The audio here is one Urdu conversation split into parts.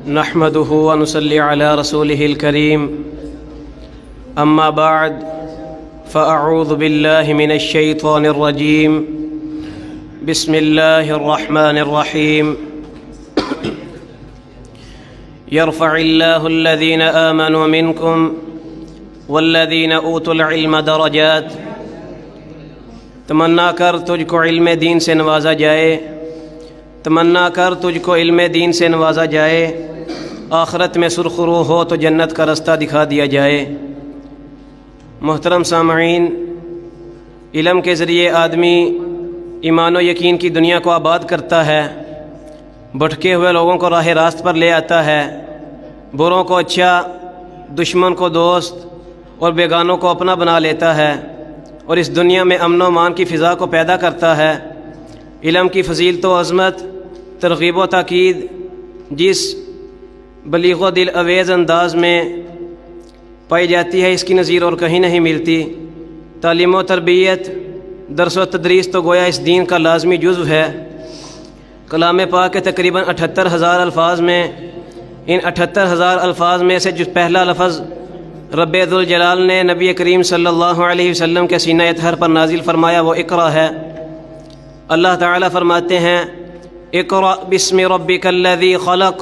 نحمده ونصلي على رسوله الكريم أما بعد فأعوذ بالله من الشيطان الرجيم بسم الله الرحمن الرحيم يرفع الله الذين آمنوا منكم والذين أوتوا العلم درجات۔ تمنا کر تجھ کو علم دین سے نوازا جائے، تمنا کر تجھ کو علم دین سے نوازا جائے، آخرت میں سرخرو ہو تو جنت کا رستہ دکھا دیا جائے۔ محترم سامعین، علم کے ذریعے آدمی ایمان و یقین کی دنیا کو آباد کرتا ہے، بھٹکے ہوئے لوگوں کو راہ راست پر لے آتا ہے، بروں کو اچھا، دشمن کو دوست اور بیگانوں کو اپنا بنا لیتا ہے، اور اس دنیا میں امن و امان کی فضا کو پیدا کرتا ہے۔ علم کی فضیلت و عظمت، ترغیب و تاکید جس بلیغ و دل اویز انداز میں پائی جاتی ہے، اس کی نظیر اور کہیں نہیں ملتی۔ تعلیم و تربیت، درس و تدریس تو گویا اس دین کا لازمی جزو ہے۔ کلام پاک کے تقریباً 78,000 الفاظ میں، ان 78,000 الفاظ میں سے جو پہلا لفظ رب ذوالجلال نے نبی کریم صلی اللہ علیہ وسلم کے سینہ اطہر پر نازل فرمایا وہ اقرا ہے۔ اللہ تعالیٰ فرماتے ہیں اقرأ بسم ربک الذی خلق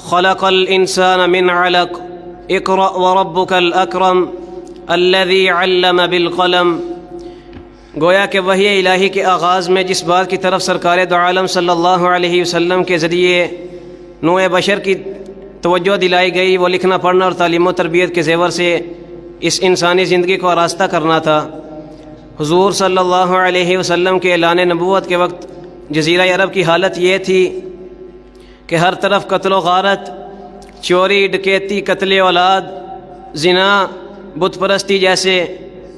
خلق الانسان من علق اقرأ وربک الاکرم الذی علم بالقلم۔ گویا کہ وحی الہی کے آغاز میں جس بات کی طرف سرکار دو عالم صلی اللہ علیہ وسلم کے ذریعے نوع بشر کی توجہ دلائی گئی، وہ لکھنا پڑھنا اور تعلیم و تربیت کے زیور سے اس انسانی زندگی کو آراستہ کرنا تھا۔ حضور صلی اللہ علیہ وسلم کے اعلان نبوت کے وقت جزیرہ عرب کی حالت یہ تھی کہ ہر طرف قتل و غارت، چوری، ڈکیتی، قتل اولاد، زنا، بت پرستی جیسے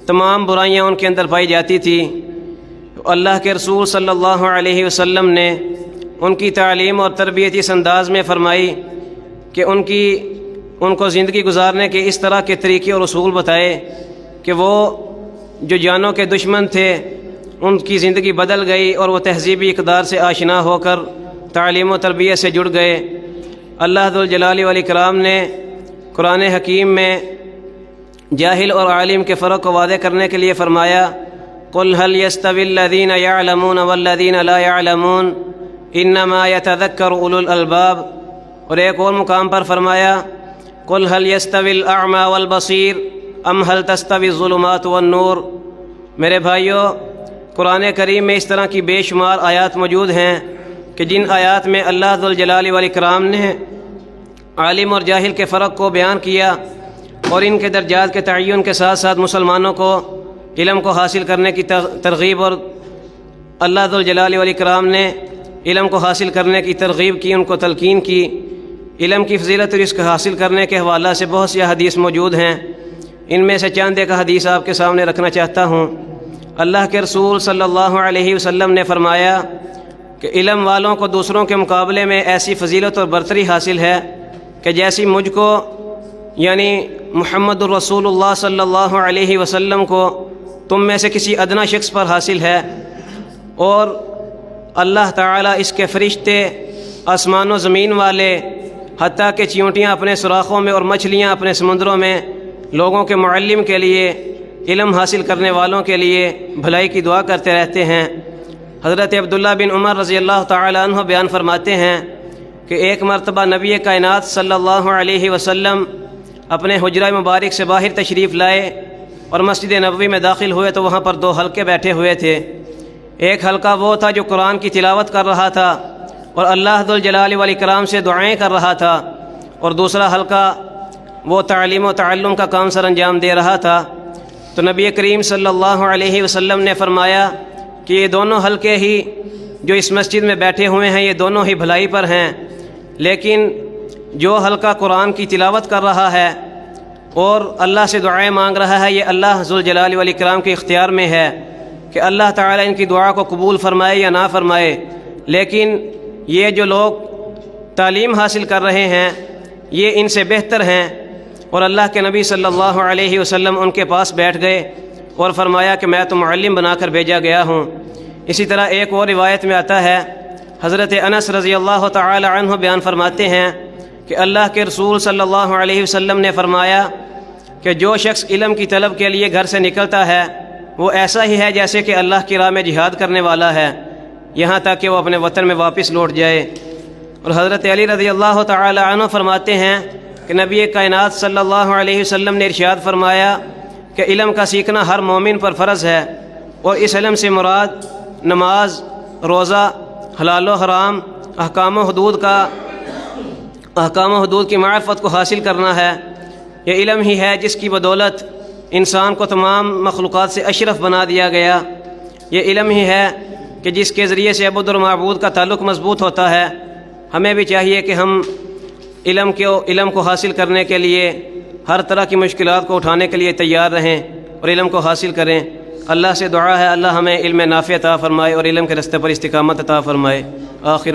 تمام برائیاں ان کے اندر پائی جاتی تھی۔ اللہ کے رسول صلی اللہ علیہ وسلم نے ان کی تعلیم اور تربیت اس انداز میں فرمائی کہ ان کو زندگی گزارنے کے اس طرح کے طریقے اور اصول بتائے کہ وہ جو جانوں کے دشمن تھے ان کی زندگی بدل گئی اور وہ تہذیبی اقدار سے آشنا ہو کر تعلیم و تربیت سے جڑ گئے۔ اللہ ذوالجلال والاکرام نے قرآن حکیم میں جاہل اور عالم کے فرق کو واضح کرنے کے لیے فرمایا قل هل يستوي الذين يعلمون والذين لا يعلمون انما يتذكر اولو الالباب، اور ایک اور مقام پر فرمایا قل هل يستوي الاعمى والبصير ام هل تستوي الظلمات والنور۔ میرے بھائیو، قرآن کریم میں اس طرح کی بے شمار آیات موجود ہیں کہ جن آیات میں اللہ ذوالجلال والاکرام نے عالم اور جاہل کے فرق کو بیان کیا اور ان کے درجات کے تعین کے ساتھ ساتھ مسلمانوں کو علم کو حاصل کرنے کی ترغیب، اور اللہ ذوالجلال والاکرام نے علم کو حاصل کرنے کی ترغیب کی، ان کو تلقین کی۔ علم کی فضیلت اور اس کو حاصل کرنے کے حوالہ سے بہت سی حدیث موجود ہیں، ان میں سے چند ایک حدیث آپ کے سامنے رکھنا چاہتا ہوں۔ اللہ کے رسول صلی اللہ علیہ وسلم نے فرمایا کہ علم والوں کو دوسروں کے مقابلے میں ایسی فضیلت اور برتری حاصل ہے کہ جیسی مجھ کو یعنی محمد الرسول اللہ صلی اللہ علیہ وسلم کو تم میں سے کسی ادنا شخص پر حاصل ہے، اور اللہ تعالیٰ اس کے فرشتے، آسمان و زمین والے، حتیٰ کہ چیونٹیاں اپنے سوراخوں میں اور مچھلیاں اپنے سمندروں میں لوگوں کے معلم کے لیے، علم حاصل کرنے والوں کے لیے بھلائی کی دعا کرتے رہتے ہیں۔ حضرت عبداللہ بن عمر رضی اللہ تعالیٰ عنہ بیان فرماتے ہیں کہ ایک مرتبہ نبی کائنات صلی اللہ علیہ وسلم اپنے حجرہ مبارک سے باہر تشریف لائے اور مسجد نبوی میں داخل ہوئے تو وہاں پر 2 حلقے بیٹھے ہوئے تھے۔ ایک حلقہ وہ تھا جو قرآن کی تلاوت کر رہا تھا اور اللہ ذوالجلال والاکرام سے دعائیں کر رہا تھا، اور دوسرا حلقہ وہ تعلیم و تعلم کا کام سر انجام دے رہا تھا۔ تو نبی کریم صلی اللہ علیہ وسلم نے فرمایا کہ یہ دونوں حلقے ہی جو اس مسجد میں بیٹھے ہوئے ہیں یہ دونوں ہی بھلائی پر ہیں، لیکن جو حلقہ قرآن کی تلاوت کر رہا ہے اور اللہ سے دعائیں مانگ رہا ہے، یہ اللہ ذوالجلال والاکرام کے اختیار میں ہے کہ اللہ تعالیٰ ان کی دعا کو قبول فرمائے یا نہ فرمائے۔ لیکن یہ جو لوگ تعلیم حاصل کر رہے ہیں یہ ان سے بہتر ہیں، اور اللہ کے نبی صلی اللہ علیہ وسلم ان کے پاس بیٹھ گئے اور فرمایا کہ میں تو معلم بنا کر بھیجا گیا ہوں۔ اسی طرح ایک اور روایت میں آتا ہے حضرت انس رضی اللہ تعالی عنہ بیان فرماتے ہیں کہ اللہ کے رسول صلی اللہ علیہ وسلم نے فرمایا کہ جو شخص علم کی طلب کے لیے گھر سے نکلتا ہے وہ ایسا ہی ہے جیسے کہ اللہ کی راہ میں جہاد کرنے والا ہے، یہاں تک کہ وہ اپنے وطن میں واپس لوٹ جائے۔ اور حضرت علی رضی اللہ تعالی عنہ فرماتے ہیں کہ نبی کائنات صلی اللہ علیہ وسلم نے ارشاد فرمایا کہ علم کا سیکھنا ہر مومن پر فرض ہے، اور اس علم سے مراد نماز، روزہ، حلال و حرام، احکام و حدود کی معرفت کو حاصل کرنا ہے۔ یہ علم ہی ہے جس کی بدولت انسان کو تمام مخلوقات سے اشرف بنا دیا گیا۔ یہ علم ہی ہے کہ جس کے ذریعے سے عبد اور معبود کا تعلق مضبوط ہوتا ہے۔ ہمیں بھی چاہیے کہ ہم علم کو حاصل کرنے کے لیے ہر طرح کی مشکلات کو اٹھانے کے لیے تیار رہیں اور علم کو حاصل کریں۔ اللہ سے دعا ہے اللہ ہمیں علم نافع عطا فرمائے اور علم کے راستے پر استقامت عطا فرمائے۔ آخر